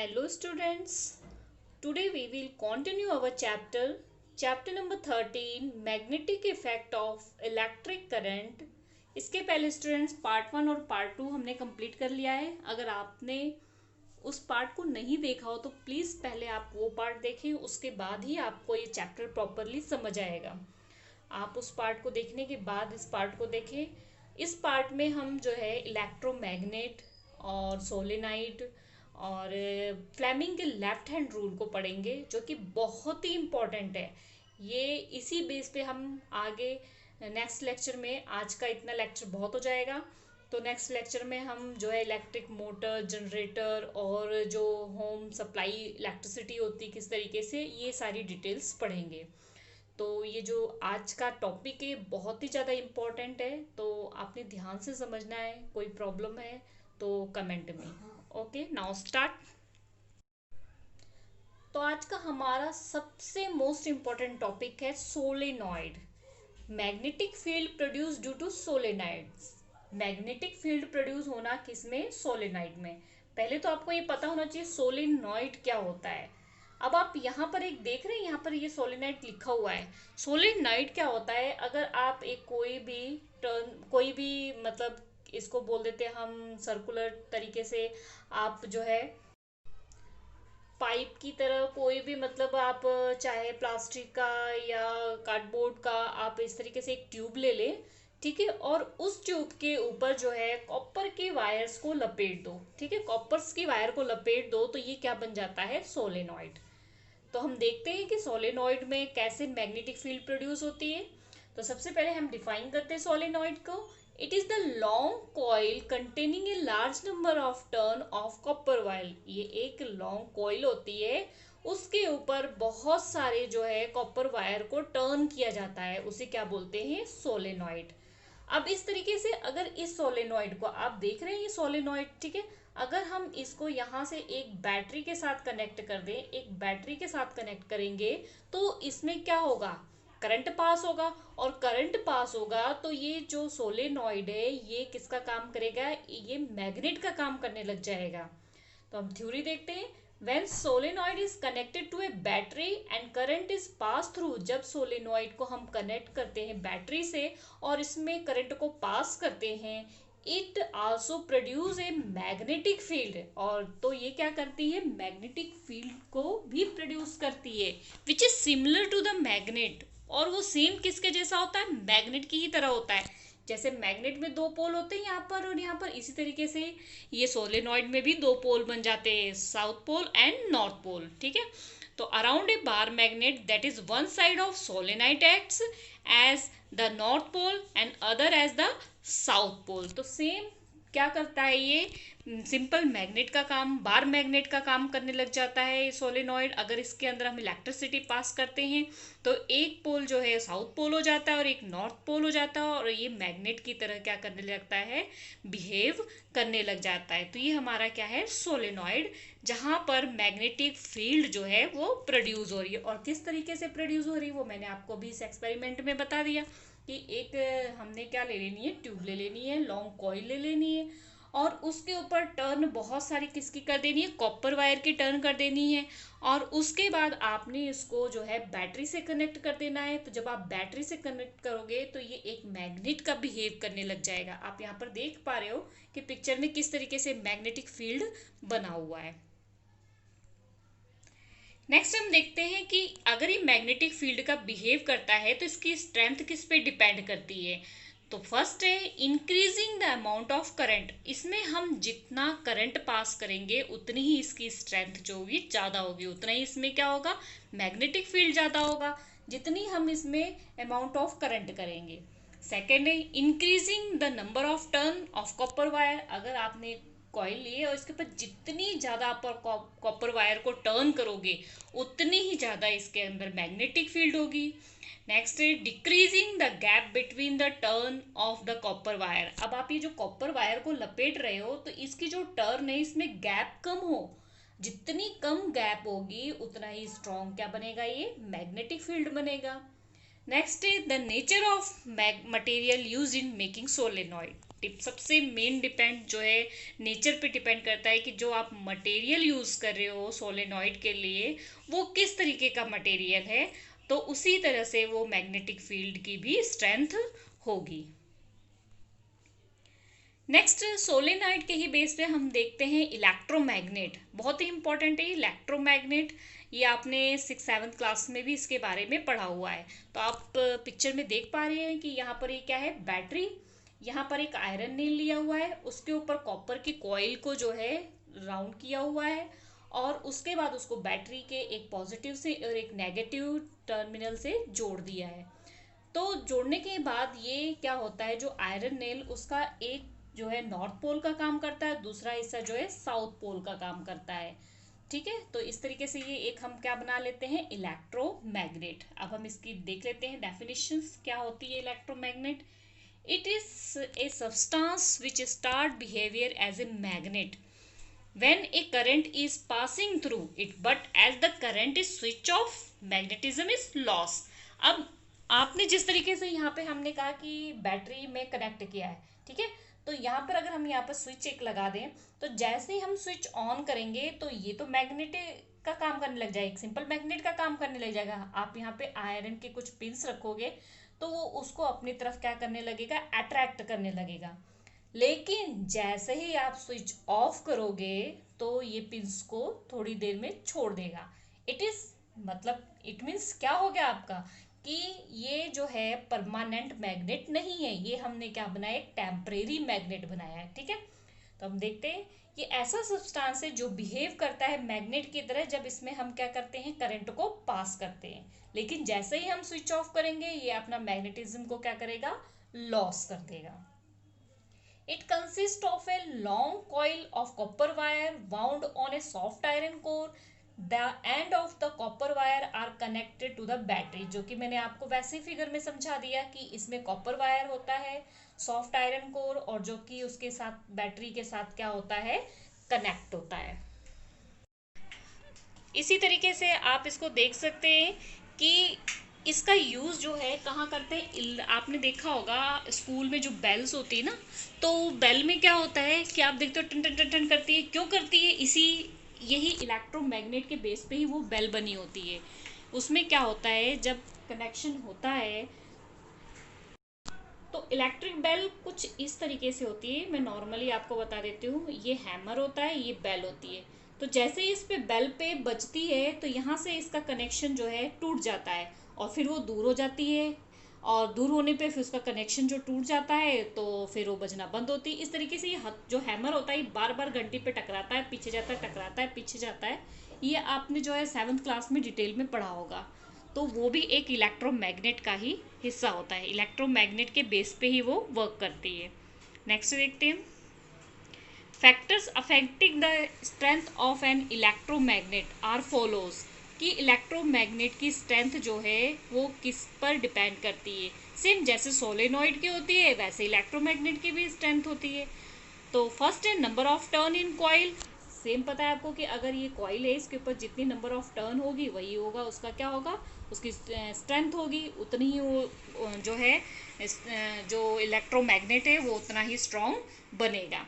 Hello students, today we will continue our chapter number 13 magnetic effect of electric current। इसके पहले students part 1 और part 2 हमने complete कर लिया है। अगर आपने उस पार्ट को नहीं देखा हो तो प्लीज़ पहले आप वो पार्ट देखें, उसके बाद ही आपको ये चैप्टर प्रॉपरली समझ आएगा। आप उस पार्ट को देखने के बाद इस पार्ट को देखें। इस पार्ट में हम जो है इलेक्ट्रोमैग्नेट और सोलेनाइड और फ्लेमिंग के लेफ्ट हैंड रूल को पढ़ेंगे, जो कि बहुत ही इम्पोर्टेंट है। ये इसी बेस पे हम आगे नेक्स्ट लेक्चर में, आज का इतना लेक्चर बहुत हो जाएगा, तो नेक्स्ट लेक्चर में हम जो है इलेक्ट्रिक मोटर, जनरेटर और जो होम सप्लाई इलेक्ट्रिसिटी होती है किस तरीके से, ये सारी डिटेल्स पढ़ेंगे। तो ये जो आज का टॉपिक है बहुत ही ज़्यादा इम्पोर्टेंट है, तो आपने ध्यान से समझना है। कोई प्रॉब्लम है तो कमेंट में। Okay, now start. तो आज का हमारा सबसे मोस्ट इम्पोर्टेंट टॉपिक है solenoid. Magnetic field produce due to solenoids. Magnetic field produce होना किसमें? सोलेनाइड में। पहले तो आपको ये पता होना चाहिए सोलेनॉइड क्या होता है। अब आप यहाँ पर एक देख रहे हैं, यहाँ पर ये सोलेनाइड लिखा हुआ है। सोलेनाइड क्या होता है? अगर आप एक कोई भी मतलब इसको बोल देते हैं हम सर्कुलर तरीके से, आप जो है पाइप की तरह कोई भी मतलब आप चाहे प्लास्टिक का या कार्डबोर्ड का, आप इस तरीके से एक ट्यूब ले लें, ठीक है, और उस ट्यूब के ऊपर जो है कॉपर के वायर्स को लपेट दो, ठीक है, कॉपर्स की वायर को लपेट दो, तो ये क्या बन जाता है? सोलेनॉइड। तो हम देखते हैं कि सोलेनॉइड में कैसे मैग्नेटिक फील्ड प्रोड्यूस होती है। तो सबसे पहले हम डिफाइन करते हैं सोलेनॉइड को। It is the long coil containing a large number of turn off copper wire. ये एक लॉन्ग कॉइल होती है, उसके ऊपर बहुत सारे जो है कॉपर वायर को टर्न किया जाता है, उसे क्या बोलते हैं? सोलेनॉइड। अब इस तरीके से अगर इस सोलेनॉइड को आप देख रहे हैं, ये सोलेनॉइड, ठीक है, अगर हम इसको यहाँ से एक बैटरी के साथ कनेक्ट कर दें, एक बैटरी के साथ कनेक्ट करेंगे, तो इसमें क्या होगा? करंट पास होगा, और करंट पास होगा तो ये जो सोलेनॉइड है ये किसका काम करेगा? ये मैग्नेट का काम करने लग जाएगा। तो हम थ्योरी देखते हैं। When solenoid is connected to a battery and current is passed through, जब सोलेनॉइड को हम कनेक्ट करते हैं बैटरी से और इसमें करंट को पास करते हैं, it also produce a magnetic field, और तो ये क्या करती है? मैग्नेटिक फील्ड को भी प्रोड्यूस करती है, which is similar to the magnet. और वो सेम किसके जैसा होता है? मैग्नेट की ही तरह होता है। जैसे मैग्नेट में दो पोल होते हैं यहाँ पर और यहाँ पर, इसी तरीके से ये सोलेनॉइड में भी दो पोल बन जाते हैं, south pole and north pole, ठीक है। तो around a bar magnet that is one side of solenoid acts as the north pole and other as the south pole. तो सेम क्या करता है? ये सिंपल मैग्नेट का काम, बार मैग्नेट का काम करने लग जाता है ये सोलेनॉइड। अगर इसके अंदर हम इलेक्ट्रिसिटी पास करते हैं तो एक पोल जो है साउथ पोल हो जाता है और एक नॉर्थ पोल हो जाता है, और ये मैग्नेट की तरह क्या करने लगता है? बिहेव करने लग जाता है। तो ये हमारा क्या है? सोलेनॉइड, जहाँ पर मैग्नेटिक फील्ड जो है वो प्रोड्यूस हो रही है। और किस तरीके से प्रोड्यूस हो रही है वो मैंने आपको भी इस एक्सपेरिमेंट में बता दिया कि एक हमने क्या ले लेनी है? ट्यूब ले लेनी है, लॉन्ग कॉइल ले लेनी है, और उसके ऊपर टर्न बहुत सारी किसकी कर देनी है? कॉपर वायर की टर्न कर देनी है, और उसके बाद आपने इसको जो है बैटरी से कनेक्ट कर देना है। तो जब आप बैटरी से कनेक्ट करोगे तो ये एक मैग्नेट का बिहेव करने लग जाएगा। आप यहाँ पर देख पा रहे हो कि पिक्चर में किस तरीके से मैग्नेटिक फील्ड बना हुआ है। नेक्स्ट हम देखते हैं कि अगर ये मैग्नेटिक फील्ड का बिहेव करता है तो इसकी स्ट्रेंथ किस पे डिपेंड करती है। तो फर्स्ट है increasing the amount of current. इसमें हम जितना करंट पास करेंगे उतनी ही इसकी स्ट्रेंथ जो होगी ज़्यादा होगी, उतना ही इसमें क्या होगा? मैग्नेटिक फील्ड ज़्यादा होगा, जितनी हम इसमें अमाउंट ऑफ करंट करेंगे। सेकेंड है increasing the number of turn off copper wire. अगर आपने कॉइल लिए और इसके ऊपर जितनी ज़्यादा आप कॉपर वायर को टर्न करोगे उतनी ही ज़्यादा इसके अंदर मैग्नेटिक फील्ड होगी। नेक्स्ट है decreasing the gap between the turn off the copper wire. अब आप ये जो कॉपर वायर को लपेट रहे हो तो इसकी जो टर्न है इसमें गैप कम हो, जितनी कम गैप होगी उतना ही स्ट्रॉन्ग क्या बनेगा? ये मैग्नेटिक फील्ड बनेगा। Next is the nature of material use in making solenoid. सबसे मेन डिपेंड जो है नेचर पे डिपेंड करता है कि जो आप मटेरियल यूज़ कर रहे हो सोलेनॉइड के लिए वो किस तरीके का मटेरियल है, तो उसी तरह से वो मैग्नेटिक फील्ड की भी स्ट्रेंथ होगी। नेक्स्ट सोलेनाइड के ही बेस पे हम देखते हैं इलेक्ट्रोमैग्नेट। बहुत ही इंपॉर्टेंट है इलेक्ट्रोमैग्नेट, ये आपने 6-7 क्लास में भी इसके बारे में पढ़ा हुआ है। तो आप पिक्चर में देख पा रहे हैं कि यहाँ पर ये क्या है, बैटरी, यहाँ पर एक आयरन नेल लिया हुआ है, उसके ऊपर कॉपर की कॉइल को जो है राउंड किया हुआ है, और उसके बाद उसको बैटरी के एक पॉजिटिव से और एक नेगेटिव टर्मिनल से जोड़ दिया है। तो जोड़ने के बाद ये क्या होता है, जो आयरन नेल उसका एक जो है नॉर्थ पोल का काम करता है, दूसरा हिस्सा जो है साउथ पोल का काम करता है। ठीक है, तो इस तरीके से ये एक हम क्या बना लेते हैं, इलेक्ट्रोमैग्नेट। अब हम इसकी देख लेते हैं डेफिनेशंस क्या होती है electromagnet. It is a substance which start behaviour as a magnet when a current is passing through it, but as the current is switch off magnetism is lost। अब आपने जिस तरीके से यहाँ पे हमने कहा कि बैटरी में कनेक्ट किया है, ठीक है, तो यहाँ पर अगर हम यहाँ पर स्विच एक लगा दें, तो जैसे ही हम स्विच ऑन करेंगे तो ये तो मैग्नेट का काम करने लग जाएगा, एक सिंपल मैग्नेट का काम करने लग जाएगा। आप यहाँ पे आयरन के कुछ पिंस रखोगे तो वो उसको अपनी तरफ क्या करने लगेगा, अट्रैक्ट करने लगेगा। लेकिन जैसे ही आप स्विच ऑफ करोगे तो ये पिंस को थोड़ी देर में छोड़ देगा। इट इज मतलब इट मीन्स क्या हो गया आपका, कि ये जो है परमानेंट मैग्नेट नहीं है, ये हमने क्या बनाया, एक टेम्परेरी मैग्नेट बनाया है। ठीक है, तो हम देखते हैं ये ऐसा सब्सटेंस है जो बिहेव करता है मैग्नेट की तरह जब इसमें हम क्या करते हैं, करंट को पास करते हैं। लेकिन जैसे ही हम स्विच ऑफ करेंगे ये अपना मैग्नेटिज्म को क्या करेगा, लॉस कर देगा। It consists of a long coil of copper wire wound on a soft iron core. The end of the copper wire are connected to the battery, जो कि मैंने आपको वैसे ही फिगर में समझा दिया कि इसमें कॉपर वायर होता है, सॉफ्ट आयरन कोर, और जो कि उसके साथ बैटरी के साथ क्या होता है, कनेक्ट होता है। इसी तरीके से आप इसको देख सकते हैं कि इसका यूज़ जो है कहाँ करते हैं। आपने देखा होगा स्कूल में जो बेल्स होती है ना, तो बेल में क्या होता है कि आप देखते हो टन टन टन टन करती है, क्यों करती है, इसी यही इलेक्ट्रोमैग्नेट के बेस पे ही वो बेल बनी होती है। उसमें क्या होता है, जब कनेक्शन होता है तो इलेक्ट्रिक बेल कुछ इस तरीके से होती है, मैं नॉर्मली आपको बता देती हूँ। ये हैमर होता है, ये बेल होती है। तो जैसे ही इस पे बेल पे बजती है तो यहाँ से इसका कनेक्शन जो है टूट जाता है और फिर वो दूर हो जाती है, और दूर होने पे फिर उसका कनेक्शन जो टूट जाता है तो फिर वो बजना बंद होती है। इस तरीके से ये जो हैमर होता है बार बार घंटी पे टकराता है, पीछे जाता है, टकराता है, पीछे जाता है। ये आपने जो है 7th क्लास में डिटेल में पढ़ा होगा। तो वो भी एक इलेक्ट्रोमैग्नेट का ही हिस्सा होता है, इलेक्ट्रोमैग्नेट के बेस पे ही वो वर्क करती है। नेक्स्ट देखते हैं, factors affecting the strength of an electromagnet are follows, कि इलेक्ट्रोमैग्नेट की स्ट्रेंथ जो है वो किस पर डिपेंड करती है। सेम जैसे सोलेनॉइड की होती है वैसे इलेक्ट्रोमैग्नेट की भी स्ट्रेंथ होती है। तो फर्स्ट है number of turn in coil. Same पता है आपको कि अगर ये कॉइल है इसके ऊपर जितनी नंबर ऑफ टर्न होगी वही होगा उसका क्या होगा, उसकी स्ट्रेंथ होगी, उतनी ही वो जो है जो इलेक्ट्रोमैग्नेट है वो उतना ही स्ट्रॉन्ग बनेगा।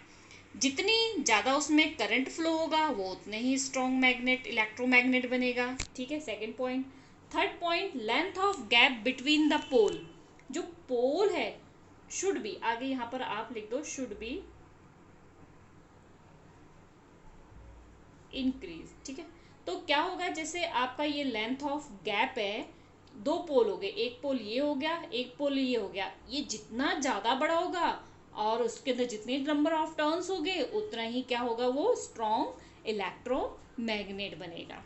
जितनी ज़्यादा उसमें करंट फ्लो होगा वो उतने ही स्ट्रॉन्ग मैग्नेट इलेक्ट्रोमैग्नेट बनेगा। ठीक है, second point. Third point, length of gap between the pole. जो पोल है शुड बी, आगे यहाँ पर आप लिख दो शुड बी इंक्रीज। ठीक है, तो क्या होगा, जैसे आपका ये लेंथ ऑफ गैप है, दो पोल हो गए, एक पोल ये हो गया, एक पोल ये हो गया, ये जितना ज़्यादा बड़ा होगा और उसके अंदर जितने नंबर ऑफ टर्न्स हो गए उतना ही क्या होगा, वो स्ट्रॉन्ग इलेक्ट्रोमैग्नेट बनेगा।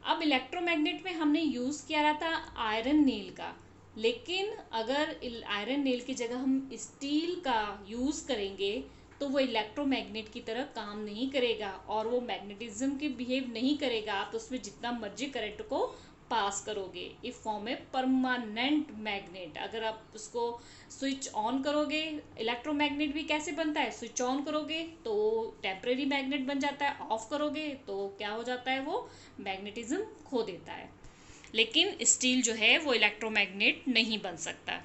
अब इलेक्ट्रोमैग्नेट में हमने यूज़ किया रहा था आयरन नेल का, लेकिन अगर आयरन नेल की जगह हम स्टील का यूज़ करेंगे तो वो इलेक्ट्रोमैग्नेट की तरह काम नहीं करेगा और वो मैग्नेटिज्म की बिहेव नहीं करेगा। आप उसमें जितना मर्जी करंट को पास करोगे, इफ फॉर्म है परमानेंट मैग्नेट। अगर आप उसको स्विच ऑन करोगे, इलेक्ट्रोमैग्नेट भी कैसे बनता है, स्विच ऑन करोगे तो टेम्परेरी मैग्नेट बन जाता है, ऑफ करोगे तो क्या हो जाता है, वो मैग्नेटिज्म खो देता है। लेकिन स्टील जो है वो इलेक्ट्रोमैग्नेट नहीं बन सकता।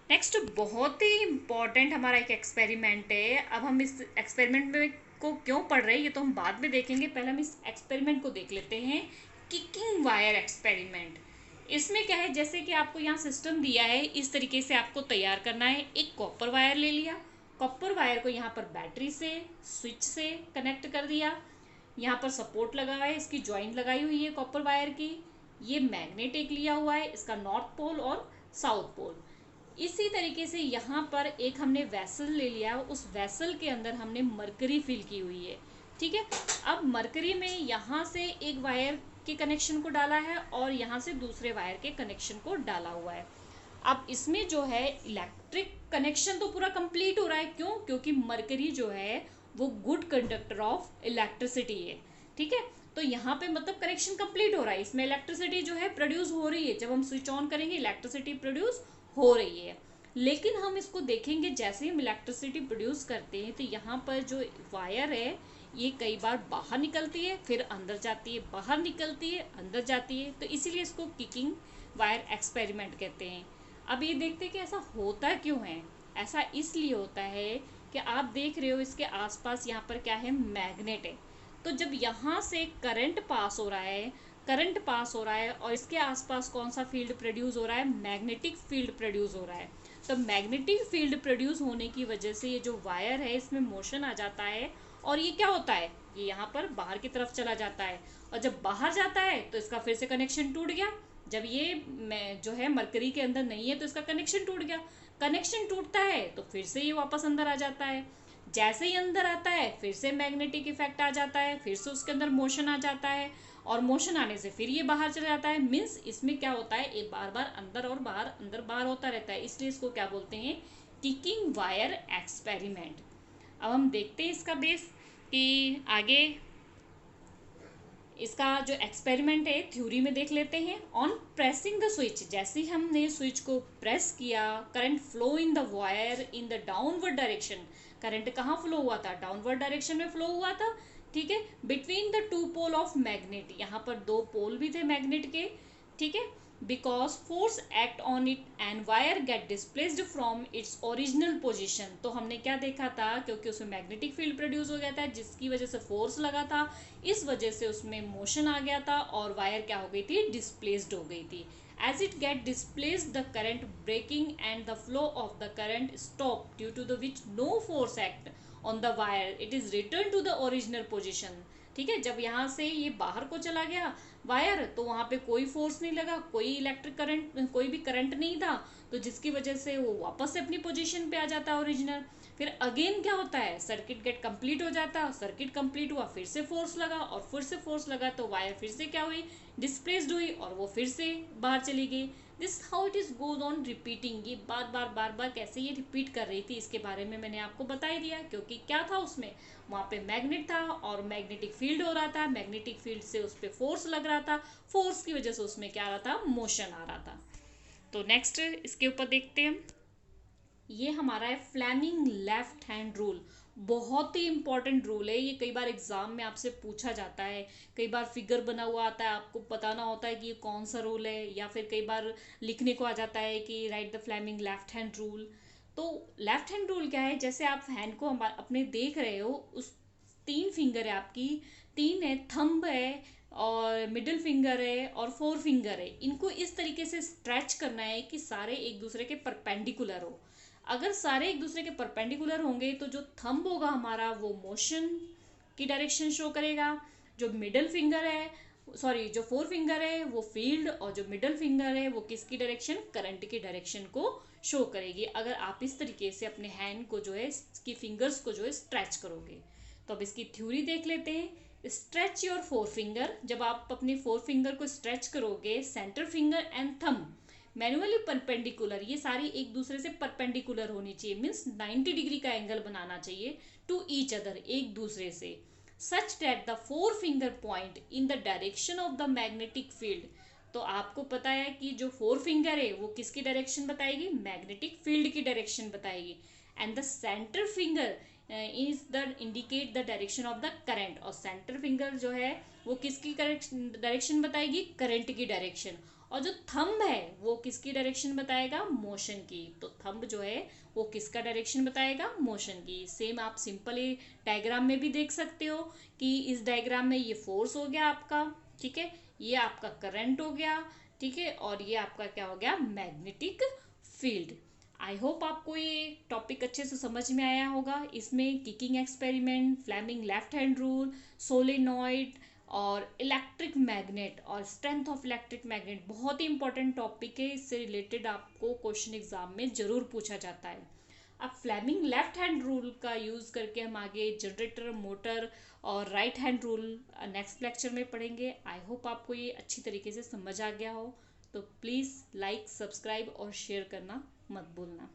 नेक्स्ट बहुत ही इम्पॉर्टेंट हमारा एक एक्सपेरिमेंट है। अब हम इस एक्सपेरिमेंट में को क्यों पढ़ रहे हैं ये तो हम बाद में देखेंगे, पहले हम इस एक्सपेरिमेंट को देख लेते हैं। Kicking wire experiment. इसमें क्या है, जैसे कि आपको यहाँ सिस्टम दिया है, इस तरीके से आपको तैयार करना है। एक कॉपर वायर ले लिया, कॉपर वायर को यहाँ पर बैटरी से, स्विच से कनेक्ट कर दिया। यहाँ पर सपोर्ट लगा हुआ है, इसकी ज्वाइंट लगाई हुई है कॉपर वायर की। ये मैग्नेट एक लिया हुआ है, इसका नॉर्थ पोल और साउथ पोल। इसी तरीके से यहाँ पर एक हमने वेसल ले लिया, उस वेसल के अंदर हमने मरकरी फिल की हुई है। ठीक है, अब मरकरी में यहाँ से एक वायर के कनेक्शन को डाला है और यहाँ से दूसरे वायर के कनेक्शन को डाला हुआ है। अब इसमें जो है इलेक्ट्रिक कनेक्शन तो पूरा कंप्लीट हो रहा है। क्यों? क्योंकि मरकरी जो है वो गुड कंडक्टर ऑफ इलेक्ट्रिसिटी है। ठीक है, तो यहाँ पे मतलब कनेक्शन कंप्लीट हो रहा है, इसमें इलेक्ट्रिसिटी जो है प्रोड्यूस हो रही है। जब हम स्विच ऑन करेंगे इलेक्ट्रिसिटी प्रोड्यूस हो रही है। लेकिन हम इसको देखेंगे, जैसे ही हम इलेक्ट्रिसिटी प्रोड्यूस करते हैं तो यहाँ पर जो वायर है ये कई बार बाहर निकलती है, फिर अंदर जाती है, बाहर निकलती है, अंदर जाती है। तो इसीलिए इसको किकिंग वायर एक्सपेरिमेंट कहते हैं। अब ये देखते हैं कि ऐसा होता क्यों है। ऐसा इसलिए होता है कि आप देख रहे हो इसके आसपास यहाँ पर क्या है, मैग्नेट है। तो जब यहाँ से करंट पास हो रहा है, करंट पास हो रहा है और इसके आसपास कौन सा फील्ड प्रोड्यूस हो रहा है, मैग्नेटिक फील्ड प्रोड्यूस हो रहा है। तो मैग्नेटिक फील्ड प्रोड्यूस होने की वजह से ये जो वायर है इसमें मोशन आ जाता है और ये क्या होता है, ये यहाँ पर बाहर की तरफ चला जाता है। और जब बाहर जाता है तो इसका फिर से कनेक्शन टूट गया। जब ये जो है मरकरी के अंदर नहीं है तो इसका कनेक्शन टूट गया। कनेक्शन टूटता है तो फिर से ये वापस अंदर आ जाता है। जैसे ही अंदर आता है फिर से मैग्नेटिक इफेक्ट आ जाता है, फिर से उसके अंदर मोशन आ जाता है और मोशन आने से फिर ये बाहर चला जाता है। मीन्स इसमें क्या होता है, ये बार बार अंदर और बाहर, अंदर बाहर होता रहता है। इसलिए इसको क्या बोलते हैं, किकिंग वायर एक्सपेरिमेंट। अब हम देखते हैं इसका बेस कि आगे इसका जो एक्सपेरिमेंट है थ्योरी में देख लेते हैं। ऑन प्रेसिंग द स्विच, जैसे ही हमने स्विच को प्रेस किया, current flow in the wire in the downward direction. Current कहाँ फ्लो हुआ था, डाउनवर्ड डायरेक्शन में फ्लो हुआ था। ठीक है, between the two pole of magnet, यहाँ पर दो पोल भी थे मैग्नेट के। ठीक है, because force act on it and wire get displaced from its original position. तो हमने क्या देखा था, क्योंकि उसमें मैग्नेटिक फील्ड प्रोड्यूस हो गया था जिसकी वजह से फोर्स लगा था, इस वजह से उसमें मोशन आ गया था और वायर क्या हो गई थी, डिस्प्लेस्ड हो गई थी। As it get displaced the current breaking and the flow of the current stop, due to the which no force act on the wire, it is return to the original position. ठीक है, जब यहाँ से ये बाहर को चला गया वायर तो वहाँ पे कोई फोर्स नहीं लगा, कोई इलेक्ट्रिक करंट, कोई भी करंट नहीं था, तो जिसकी वजह से वो वापस से अपनी पोजीशन पे आ जाता है ओरिजिनल। फिर अगेन क्या होता है, सर्किट गेट कंप्लीट हो जाता है, सर्किट कंप्लीट हुआ, फिर से फोर्स लगा और फिर से फोर्स लगा तो वायर फिर से क्या हुई, डिस्प्लेस्ड हुई और वो फिर से बाहर चली गई। This how it is goes on repeating. ये बार बार कैसे ये रिपीट कर रही थी इसके बारे में मैंने आपको बता ही दिया। क्योंकि क्या था उसमें, वहाँ पे मैग्नेट था और मैग्नेटिक फील्ड हो रहा था, मैग्नेटिक फील्ड से उस पर फोर्स लग रहा था, फोर्स की वजह से उसमें क्या आ रहा था, मोशन आ रहा था। तो नेक्स्ट इसके ऊपर देखते हैं, ये हमारा है फ्लेमिंग लेफ्ट हैंड रूल। बहुत ही इंपॉर्टेंट रूल है ये, कई बार एग्जाम में आपसे पूछा जाता है। कई बार फिगर बना हुआ आता है, आपको बताना होता है कि ये कौन सा रूल है, या फिर कई बार लिखने को आ जाता है कि right the Fleming left hand rule. तो लेफ्ट हैंड रूल क्या है, जैसे आप हैंड को अपने देख रहे हो, उस तीन फिंगर है आपकी, तीन है, थंब है और मिडिल फिंगर है और फोर फिंगर है, इनको इस तरीके से स्ट्रेच करना है कि सारे एक दूसरे के परपेंडिकुलर हो। अगर सारे एक दूसरे के परपेंडिकुलर होंगे तो जो थंब होगा हमारा वो मोशन की डायरेक्शन शो करेगा, जो मिडल फिंगर है, सॉरी जो फोर फिंगर है वो फील्ड, और जो मिडल फिंगर है वो किसकी डायरेक्शन, करंट की डायरेक्शन को शो करेगी। अगर आप इस तरीके से अपने हैंड को जो है, इसकी फिंगर्स को जो है स्ट्रेच करोगे। तो अब इसकी थ्योरी देख लेते हैं। स्ट्रेच योर फोर फिंगर, जब आप अपने फोर फिंगर को स्ट्रेच करोगे, centre finger and thumb manually perpendicular, ये सारी एक दूसरे से परपेंडिकुलर होनी चाहिए, मीन्स 90 डिग्री का एंगल बनाना चाहिए टू ईच अदर, एक दूसरे से, such that the four finger point in the direction of the magnetic field. तो आपको पता है कि जो फोर फिंगर है वो किसकी डायरेक्शन बताएगी, मैग्नेटिक फील्ड की डायरेक्शन बताएगी। And the centre finger is the indicate the direction of the current, और सेंटर फिंगर जो है वो किसकी डायरेक्शन बताएगी, करंट की डायरेक्शन। और जो थंब है वो किसकी डायरेक्शन बताएगा, मोशन की। तो थंब जो है वो किसका डायरेक्शन बताएगा, मोशन की। सेम आप सिंपली डायग्राम में भी देख सकते हो कि इस डायग्राम में ये फोर्स हो गया आपका, ठीक है, ये आपका करंट हो गया, ठीक है, और ये आपका क्या हो गया, मैग्नेटिक फील्ड। आई होप आपको ये टॉपिक अच्छे से समझ में आया होगा। इसमें kicking experiment, Fleming left hand rule, solenoid और इलेक्ट्रिक मैग्नेट और स्ट्रेंथ ऑफ इलेक्ट्रिक मैग्नेट बहुत ही इंपॉर्टेंट टॉपिक है। इससे रिलेटेड आपको क्वेश्चन एग्जाम में जरूर पूछा जाता है। अब फ्लेमिंग लेफ्ट हैंड रूल का यूज़ करके हम आगे जनरेटर, मोटर और right hand rule next lecture में पढ़ेंगे। आई होप आपको ये अच्छी तरीके से समझ आ गया हो। तो प्लीज़ लाइक, सब्सक्राइब और शेयर करना मत भूलना।